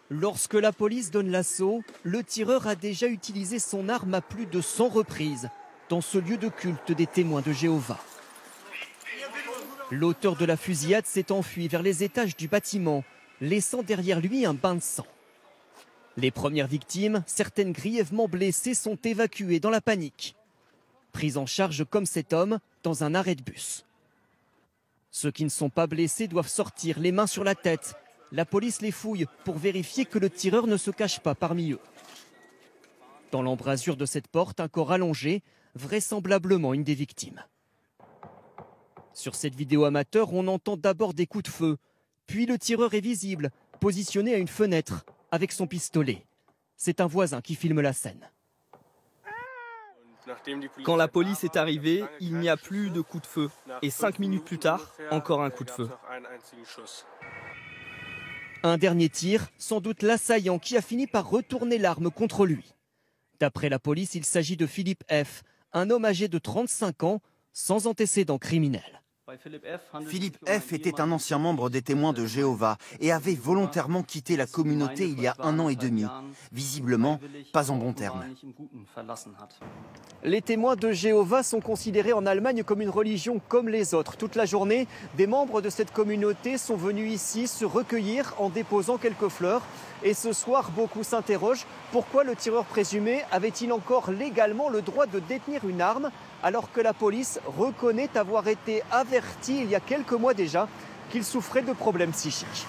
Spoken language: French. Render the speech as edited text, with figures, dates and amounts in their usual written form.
Lorsque la police donne l'assaut, le tireur a déjà utilisé son arme à plus de 100 reprises dans ce lieu de culte des témoins de Jéhovah. L'auteur de la fusillade s'est enfui vers les étages du bâtiment, laissant derrière lui un bain de sang. Les premières victimes, certaines grièvement blessées, sont évacuées dans la panique. Prises en charge comme cet homme dans un arrêt de bus. Ceux qui ne sont pas blessés doivent sortir les mains sur la tête. La police les fouille pour vérifier que le tireur ne se cache pas parmi eux. Dans l'embrasure de cette porte, un corps allongé, vraisemblablement une des victimes. Sur cette vidéo amateur, on entend d'abord des coups de feu. Puis le tireur est visible, positionné à une fenêtre, avec son pistolet. C'est un voisin qui filme la scène. Quand la police est arrivée, il n'y a plus de coup de feu. Et 5 minutes plus tard, encore un coup de feu. Un dernier tir, sans doute l'assaillant qui a fini par retourner l'arme contre lui. D'après la police, il s'agit de Philippe F., un homme âgé de 35 ans, sans antécédent criminel. Philippe F. était un ancien membre des Témoins de Jéhovah et avait volontairement quitté la communauté il y a 1 an et demi. Visiblement, pas en bons termes. Les Témoins de Jéhovah sont considérés en Allemagne comme une religion comme les autres. Toute la journée, des membres de cette communauté sont venus ici se recueillir en déposant quelques fleurs. Et ce soir, beaucoup s'interrogent. Pourquoi le tireur présumé avait-il encore légalement le droit de détenir une arme alors que la police reconnaît avoir été avertie il y a quelques mois déjà qu'il souffrait de problèmes psychiques?